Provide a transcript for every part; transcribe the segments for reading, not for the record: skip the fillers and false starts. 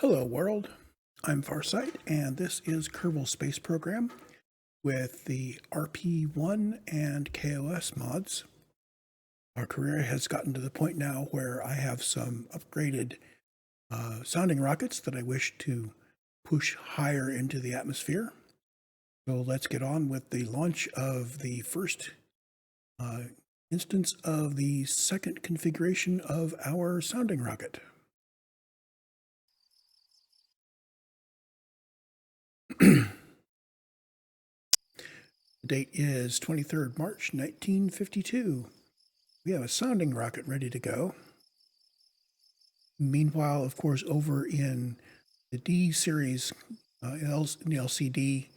Hello world, I'm Farsight and this is Kerbal Space Program with the RP1 and KOS mods. Our career has gotten to the point now where I have some upgraded sounding rockets that I wish to push higher into the atmosphere. So let's get on with the launch of the first instance of the second configuration of our sounding rocket. The date is 23rd March 1952. We have a sounding rocket ready to go. Meanwhile, of course, over in the D series, in the LCD,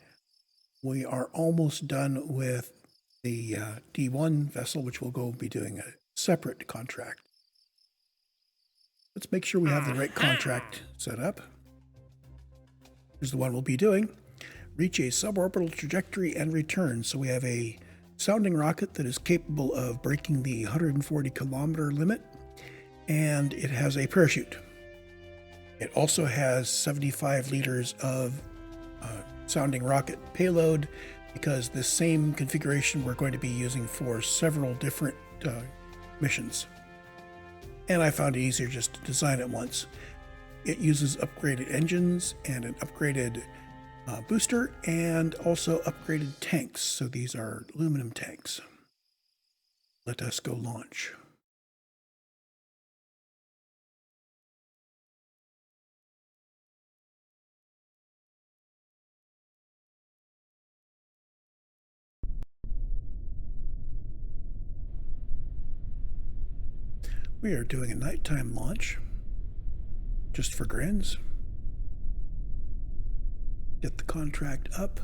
we are almost done with the D-1 vessel, which we'll be doing a separate contract. Let's make sure we have the right contract set up. Here's the one we'll be doing. Reach a suborbital trajectory and return. So we have a sounding rocket that is capable of breaking the 140 kilometer limit, and it has a parachute. It also has 75 liters of sounding rocket payload, because this same configuration we're going to be using for several different missions. And I found it easier just to design it once. It uses upgraded engines and an upgraded booster, and also upgraded tanks. So these are aluminum tanks. Let us go launch. We are doing a nighttime launch, just for grins. Get the contract up.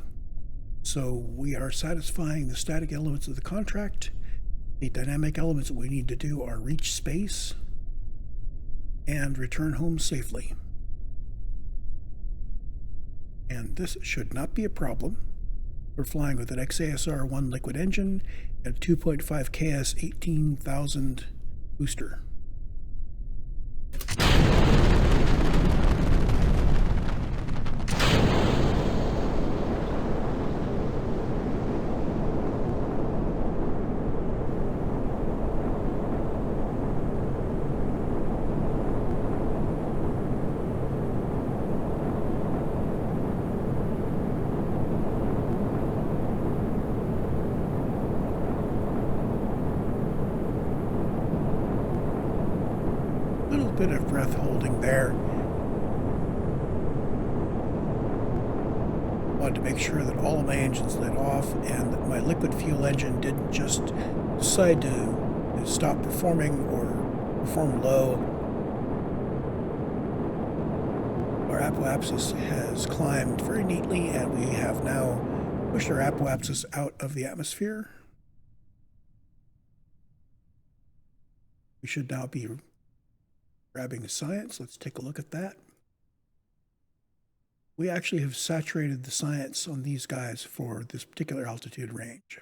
So we are satisfying the static elements of the contract. The dynamic elements that we need to do are reach space and return home safely. And this should not be a problem. We're flying with an XASR-1 liquid engine and a 2.5 KS 18,000 booster. Bit of breath holding there. Wanted to make sure that all of my engines lit off and that my liquid fuel engine didn't just decide to stop performing or perform low. Our apoapsis has climbed very neatly, and we have now pushed our apoapsis out of the atmosphere. We should now be grabbing science. Let's take a look at that. We actually have saturated the science on these guys for this particular altitude range.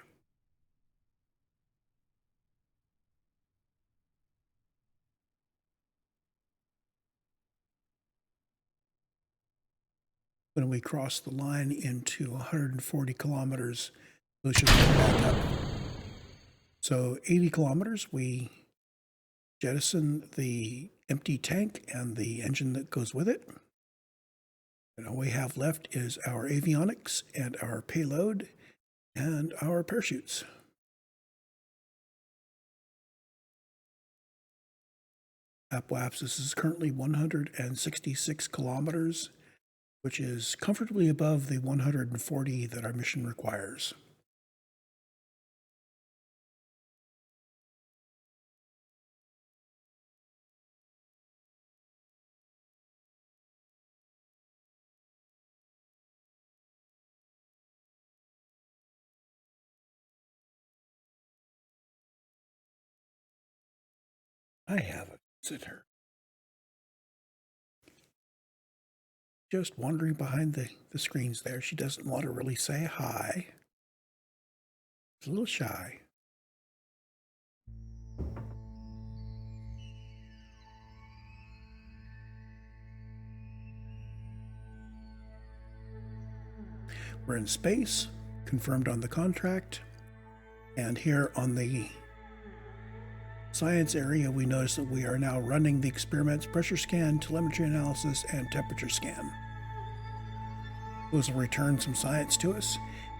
When we cross the line into 140 kilometers, those should go back up. So 80 kilometers, we jettison the empty tank and the engine that goes with it. And all we have left is our avionics and our payload and our parachutes. Apoapsis is currently 166 kilometers, which is comfortably above the 140 that our mission requires. I have a visitor. Just wandering behind the screens there. She doesn't want to really say hi. She's a little shy. We're in space, confirmed on the contract, and here on the science area, we notice that we are now running the experiments, pressure scan, telemetry analysis, and temperature scan. Those will return some science to us,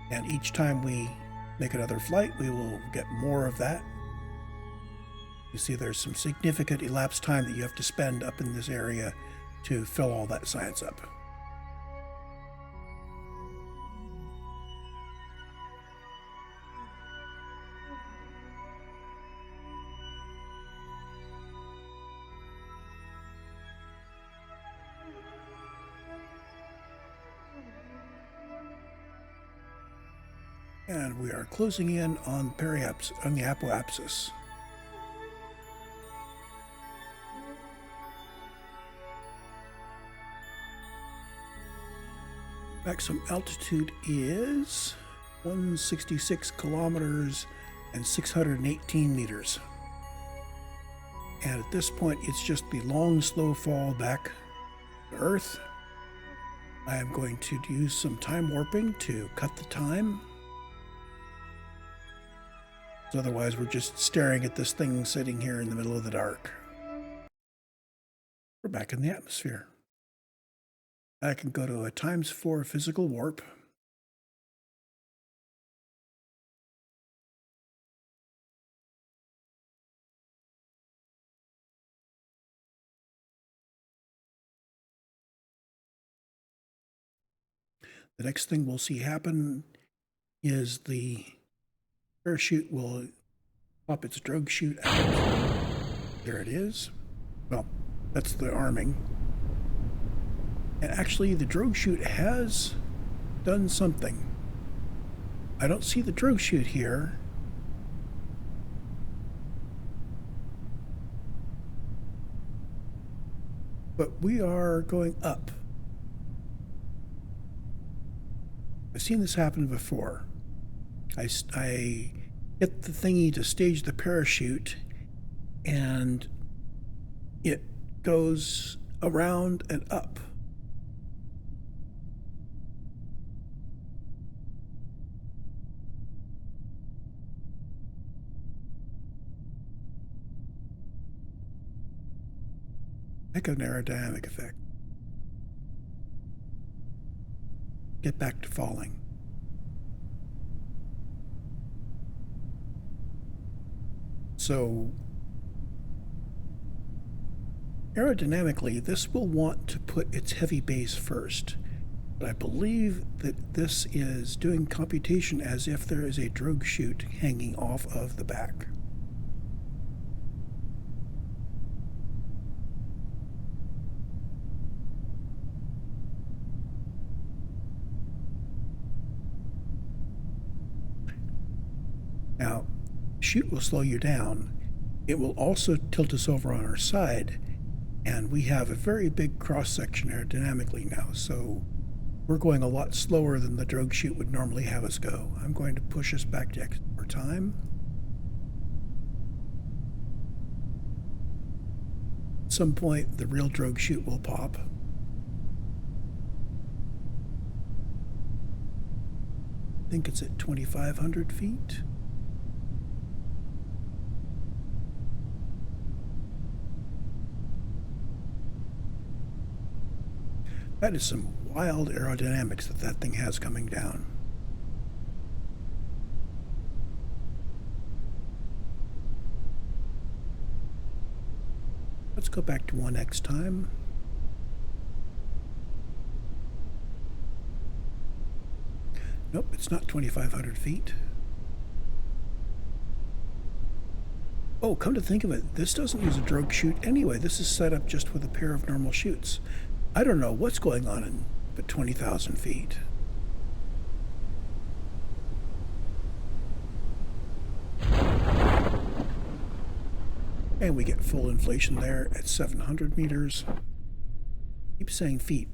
and each time we make another flight, we will get more of that. You see there's some significant elapsed time that you have to spend up in this area to fill all that science up. And we are closing in on the apoapsis. Maximum altitude is 166 kilometers and 618 meters. And at this point, it's just the long, slow fall back to Earth. I am going to use some time warping to cut the time. Otherwise, we're just staring at this thing sitting here in the middle of the dark. We're back in the atmosphere. I can go to a ×4 physical warp. The next thing we'll see happen is the parachute will pop its drogue chute out. There it is. Well, that's the arming. And actually, the drogue chute has done something. I don't see the drogue chute here. But we are going up. I've seen this happen before. I get the thingy to stage the parachute, and it goes around and up. Heck of an aerodynamic effect. Get back to falling. So aerodynamically, this will want to put its heavy base first. But I believe that this is doing computation as if there is a drogue chute hanging off of the back. Now, chute will slow you down. It will also tilt us over on our side, and we have a very big cross-section aerodynamically now, so we're going a lot slower than the drogue chute would normally have us go. I'm going to push us back to X more time. At some point, the real drogue chute will pop. I think it's at 2,500 feet. That is some wild aerodynamics that thing has coming down. Let's go back to 1x time. Nope, it's not 2,500 feet. Oh, come to think of it, this doesn't use a drogue chute anyway. This is set up just with a pair of normal chutes. I don't know what's going on at 20,000 feet. And we get full inflation there at 700 meters. Keep saying feet,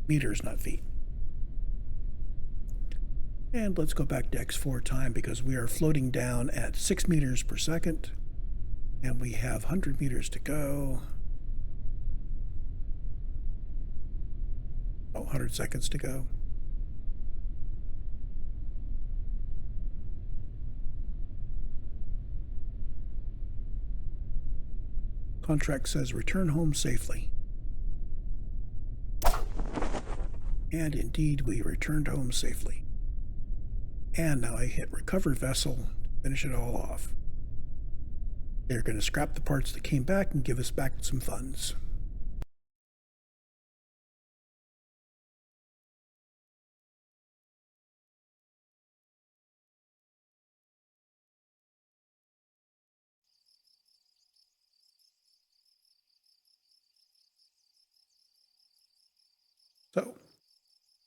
meters, not feet. And let's go back to X4 time because we are floating down at 6 meters per second. And we have 100 meters to go. 100 seconds to go. Contract says return home safely. And indeed, we returned home safely. And now I hit recover vessel to finish it all off. They're going to scrap the parts that came back and give us back some funds. So,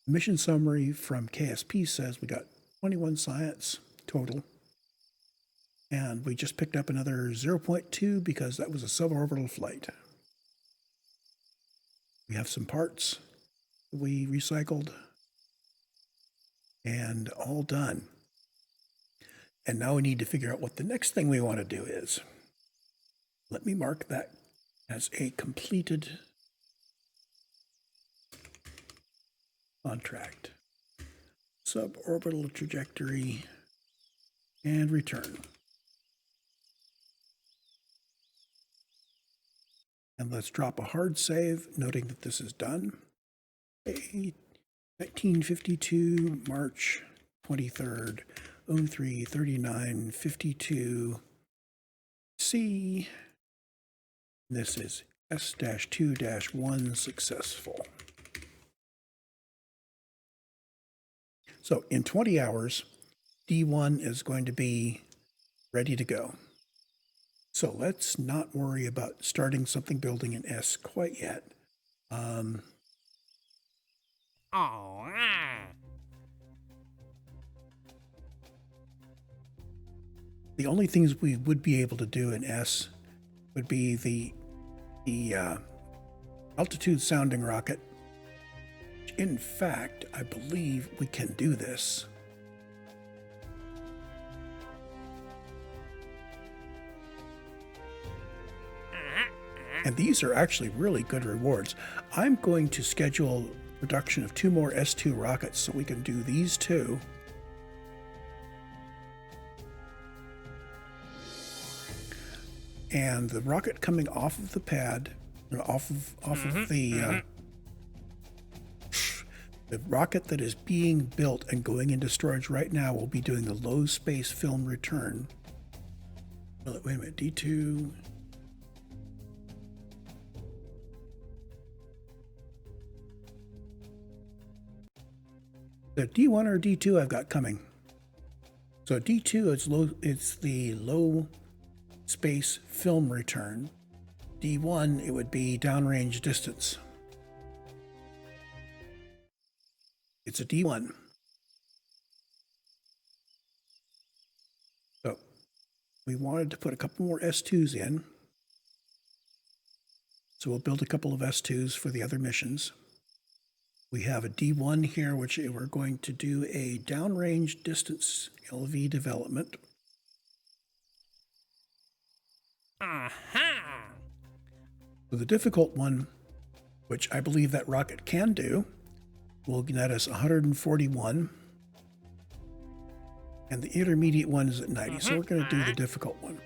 mission summary from KSP says we got 21 science total. And we just picked up another 0.2 because that was a suborbital flight. We have some parts we recycled and all done. And now we need to figure out what the next thing we want to do is. Let me mark that as a completed contract. Suborbital trajectory and return. And let's drop a hard save, noting that this is done. 1952, March 23rd, 03:39:52. C. This is S-2-1 successful. So in 20 hours, D1 is going to be ready to go. So let's not worry about starting something building an S quite yet. The only things we would be able to do in S would be the altitude sounding rocket. In fact, I believe we can do this. And these are actually really good rewards. I'm going to schedule production of 2 more S-2 rockets so we can do these 2. And the rocket coming off of the pad, off of the rocket that is being built and going into storage right now will be doing the low space film return. Wait a minute, D2. The D1 or D2 I've got coming. So D2 it's the low space film return. D1 it would be downrange distance. It's a D1. So we wanted to put a couple more S2s in. So we'll build a couple of S2s for the other missions. We have a D1 here, which we're going to do a downrange distance LV development. So the difficult one, which I believe that rocket can do, will net us 141. And the intermediate one is at 90. So we're going to do the difficult one.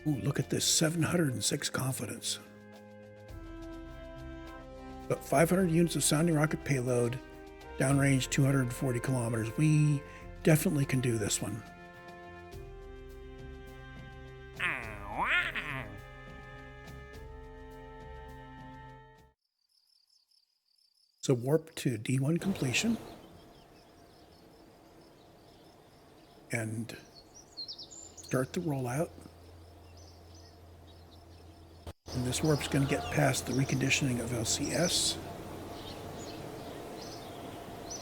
Ooh, look at this, 706 confidence. But 500 units of sounding rocket payload, downrange 240 kilometers. We definitely can do this one. So warp to D1 completion. And start the rollout. And this warp's going to get past the reconditioning of LCS.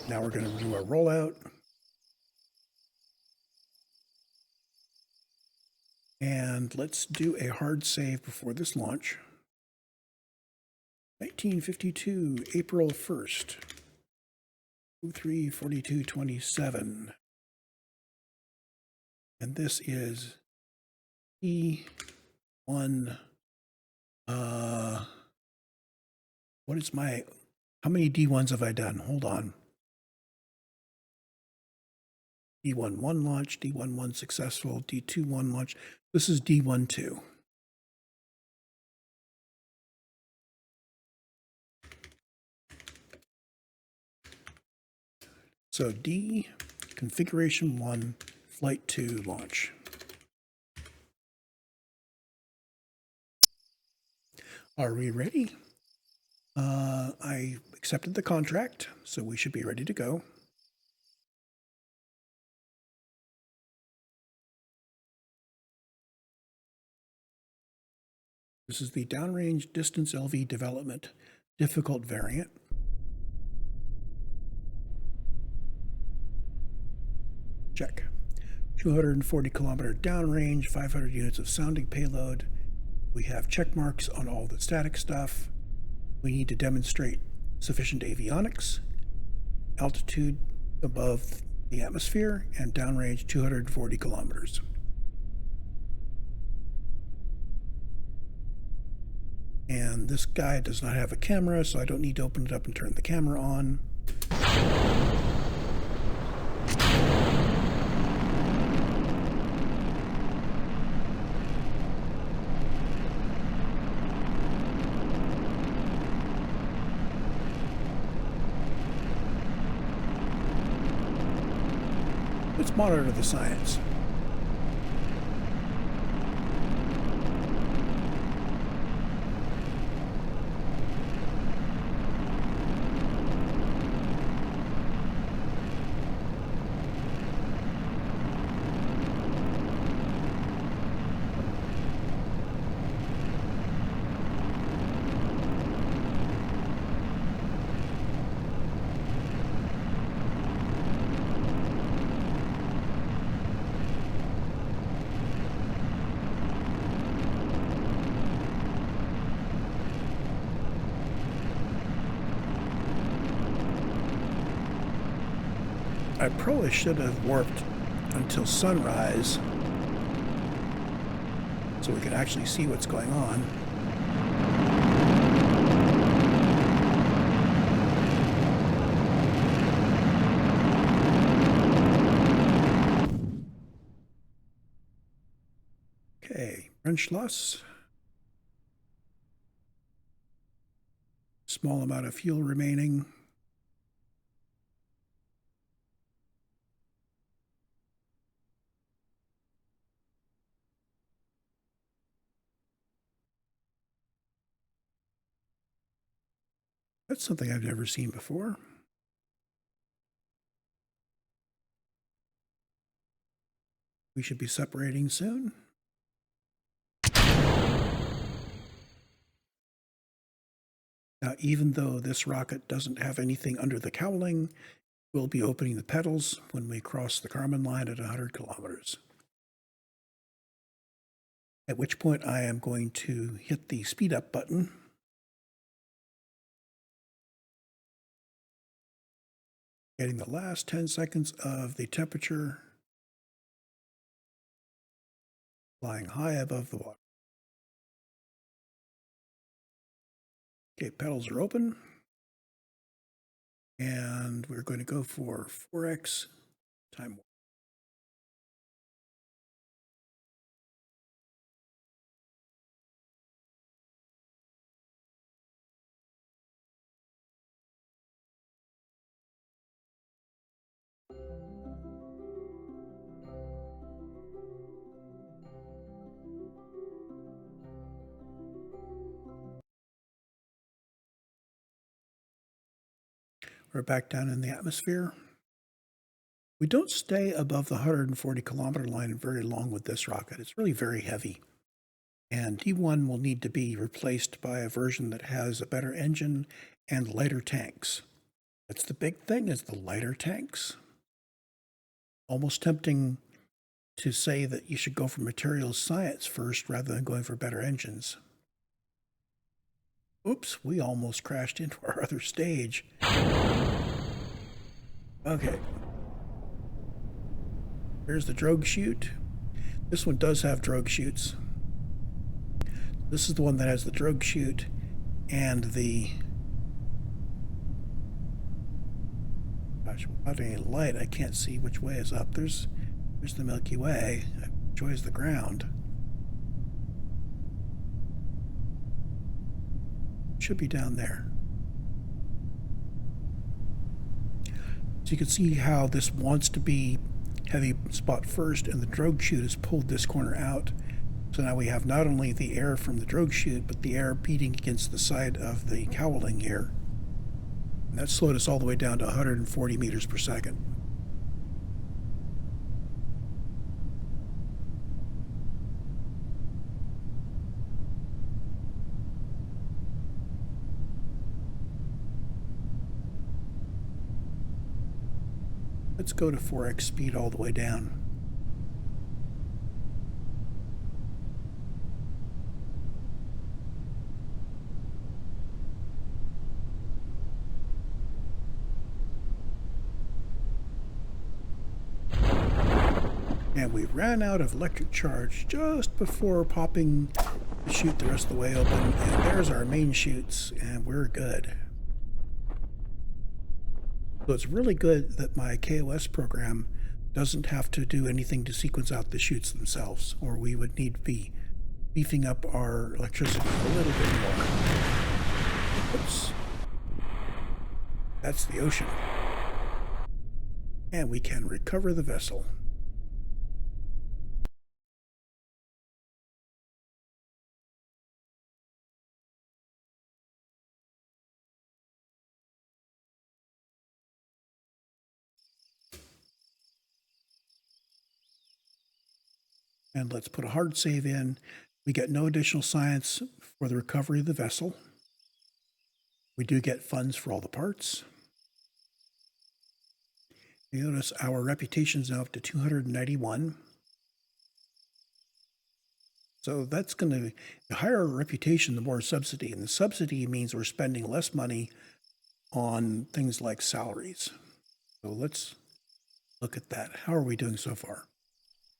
Now we're going to do our rollout. And let's do a hard save before this launch. 1952, April 1st, 03:42:27. And this is D1. How many D1s have I done? Hold on. D-1-1 launch, D-1-1 successful, D-2-1 launch. This is D-1-2. So D, configuration 1, flight 2, launch. Are we ready? I accepted the contract, so we should be ready to go. This is the downrange distance LV development difficult variant. Check. 240 kilometer downrange, 500 units of sounding payload. We have check marks on all the static stuff. We need to demonstrate sufficient avionics, altitude above the atmosphere, and downrange 240 kilometers. And this guy does not have a camera, so I don't need to open it up and turn the camera on. Let's monitor the science. I probably should have warped until sunrise so we can actually see what's going on. Okay, Wrenchloss. Small amount of fuel remaining. That's something I've never seen before. We should be separating soon. Now, even though this rocket doesn't have anything under the cowling, we'll be opening the pedals when we cross the Kármán line at 100 kilometers. At which point I am going to hit the speed up button. Getting the last 10 seconds of the temperature, flying high above the water. Okay, pedals are open. And we're going to go for 4x time warp. We're back down in the atmosphere. We don't stay above the 140 kilometer line very long with this rocket. It's really very heavy. And D1 will need to be replaced by a version that has a better engine and lighter tanks. That's the big thing, is the lighter tanks. Almost tempting to say that you should go for materials science first rather than going for better engines. Oops, we almost crashed into our other stage. Okay. Here's the drogue chute. This one does have drogue chutes. This is the one that has the drogue chute and the... Gosh, without any light, I can't see which way is up. There's the Milky Way. Which way is the ground? Should be down there. So you can see how this wants to be heavy spot first, and the drogue chute has pulled this corner out. So now we have not only the air from the drogue chute, but the air beating against the side of the cowling here. And that slowed us all the way down to 140 meters per second. Let's go to 4x speed all the way down. And we ran out of electric charge just before popping the chute the rest of the way open. And there's our main chutes, and we're good. So it's really good that my KOS program doesn't have to do anything to sequence out the chutes themselves, or we would need to be beefing up our electricity a little bit more. Oops. That's the ocean. And we can recover the vessel. And let's put a hard save in. We get no additional science for the recovery of the vessel. We do get funds for all the parts. You notice our reputation is now up to 291. So that's going to, the higher our reputation, the more subsidy. And the subsidy means we're spending less money on things like salaries. So let's look at that. How are we doing so far?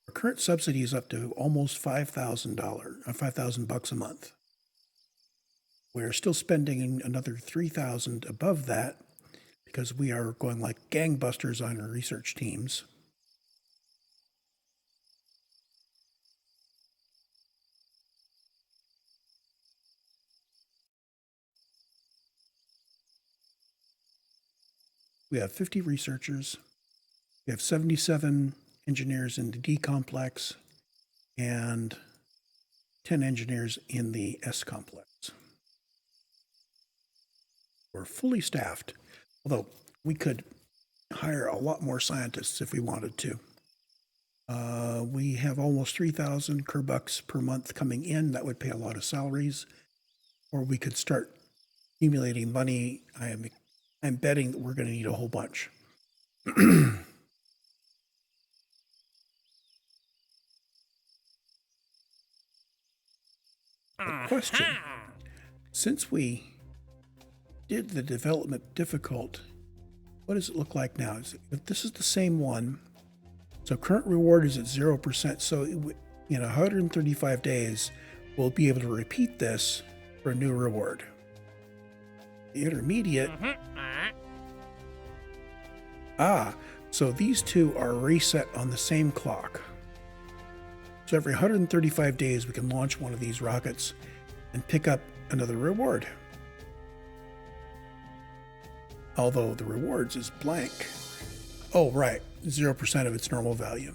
Our current subsidy is up to almost $5,000, $5,000 a month. We're still spending another $3,000 above that because we are going like gangbusters on our research teams. We have 50 researchers. We have 77 engineers in the D complex and 10 engineers in the S complex. We're fully staffed, although we could hire a lot more scientists if we wanted to. We have almost 3,000 Kerbucks per month coming in. That would pay a lot of salaries. Or we could start accumulating money. I'm betting that we're going to need a whole bunch. Question. Since we did the development difficult, what does it look like now? If this is the same one, so current reward is at 0%. So in 135 days, we'll be able to repeat this for a new reward. The intermediate. So these two are reset on the same clock. So every 135 days, we can launch one of these rockets and pick up another reward. Although the rewards is blank. Oh, right. 0% of its normal value.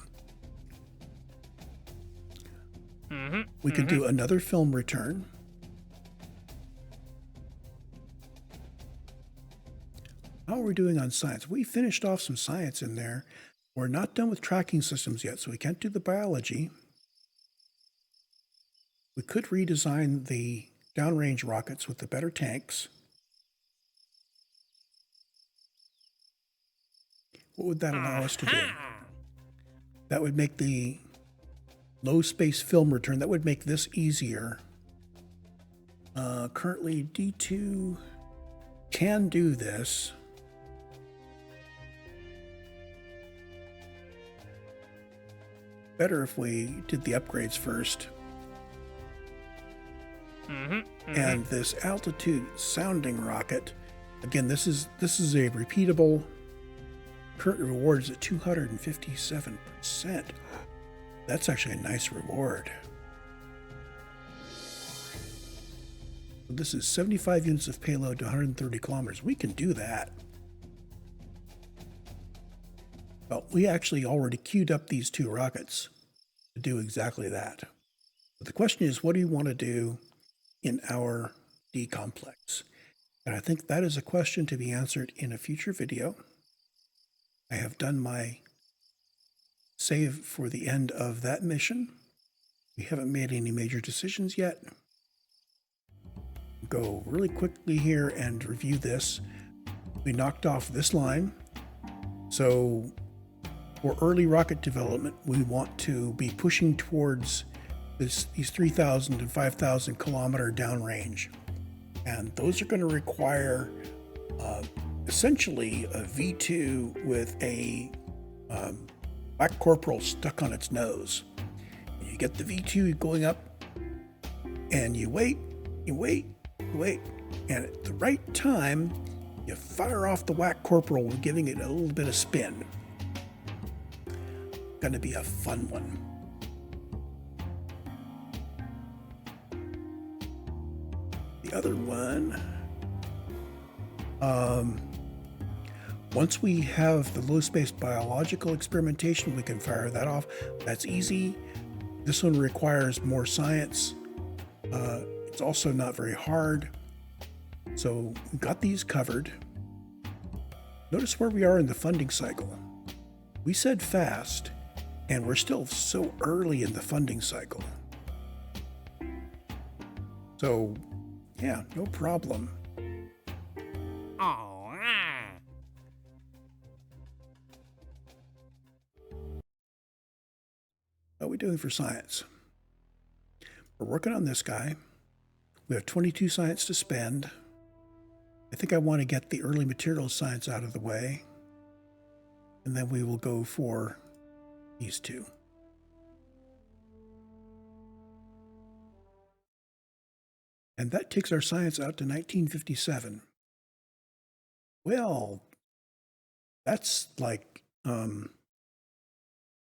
We could do another film return. How are we doing on science? We finished off some science in there. We're not done with tracking systems yet, so we can't do the biology. We could redesign the downrange rockets with the better tanks. What would that allow us to do? That would make the low space film return, that would make this easier. Currently D2 can do this. Better if we did the upgrades first. And this altitude sounding rocket, again, this is a repeatable. Current reward is at 257%. That's actually a nice reward. This is 75 units of payload to 130 kilometers. We can do that. Well, we actually already queued up these two rockets to do exactly that. But the question is, what do you want to do in our D complex? And I think that is a question to be answered in a future video. I have done my save for the end of that mission. We haven't made any major decisions yet. Go really quickly here and review this. We knocked off this line. So for early rocket development, we want to be pushing towards these 3,000 and 5,000 kilometer downrange. And those are going to require essentially a V2 with a black corporal stuck on its nose. And you get the V2 going up, and you wait, and at the right time, you fire off the whack corporal, giving it a little bit of spin. Gonna be a fun one. The other one, once we have the low space biological experimentation, we can fire that off. That's easy. This one requires more science. It's also not very hard. So we've got these covered. Notice where we are in the funding cycle. We said fast, and we're still so early in the funding cycle. So, yeah, no problem. How are we doing for science? We're working on this guy. We have 22 science to spend. I think I want to get the early materials science out of the way, and then we will go for these two. And that takes our science out to 1957. Well, that's like,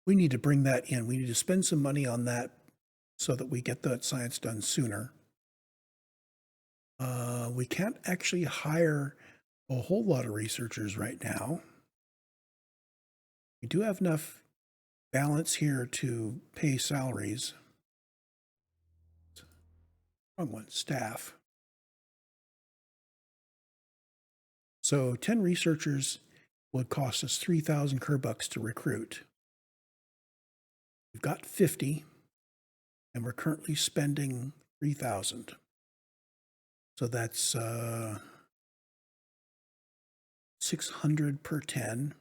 we need to bring that in. We need to spend some money on that so that we get that science done sooner. We can't actually hire a whole lot of researchers right now. We do have enough balance here to pay salaries. Wrong one, staff. So 10 researchers would cost us 3,000 Kerbucks to recruit. We've got 50, and we're currently spending 3,000. So that's 600 per 10.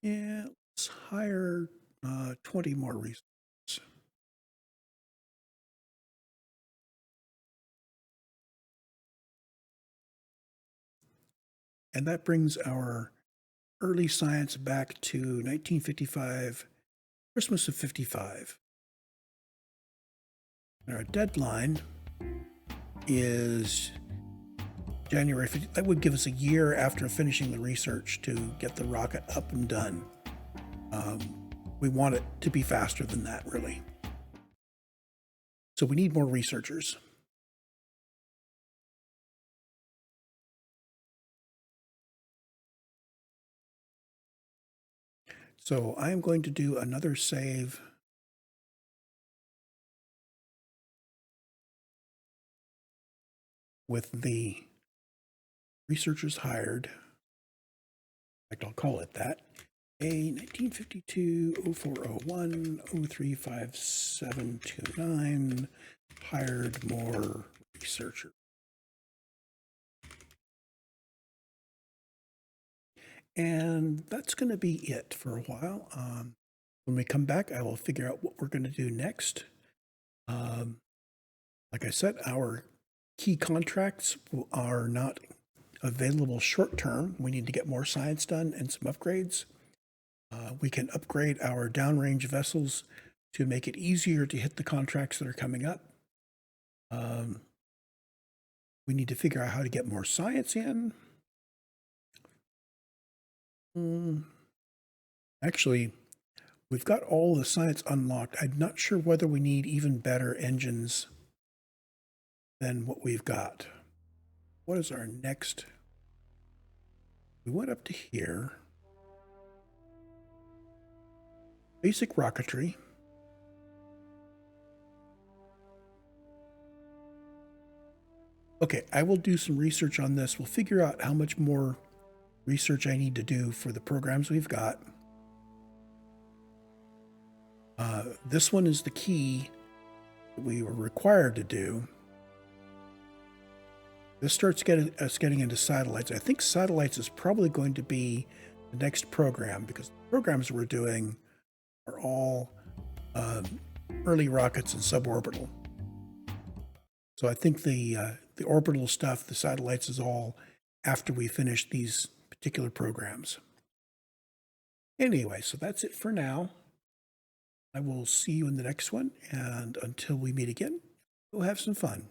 Yeah, let's hire 20 more researchers. And that brings our early science back to 1955, Christmas of 55. And our deadline is January 50th. That would give us a year after finishing the research to get the rocket up and done. We want it to be faster than that, really. So we need more researchers. So I am going to do another save. With the researchers hired. In fact, I'll call it that. A 1952-0401-035729 hired more researchers. And that's going to be it for a while. When we come back, I will figure out what we're going to do next. Like I said, our key contracts are not available short term. We need to get more science done and some upgrades. We can upgrade our downrange vessels to make it easier to hit the contracts that are coming up. We need to figure out how to get more science in. Actually, we've got all the science unlocked. I'm not sure whether we need even better engines than what we've got. What is our next? We went up to here. Basic rocketry. Okay, I will do some research on this. We'll figure out how much more research I need to do for the programs we've got. This one is the key that we were required to do. This starts us getting into satellites. I think satellites is probably going to be the next program, because the programs we're doing are all early rockets and suborbital. So I think the orbital stuff, the satellites, is all after we finish these particular programs. Anyway, so that's it for now. I will see you in the next one, and until we meet again, go have some fun.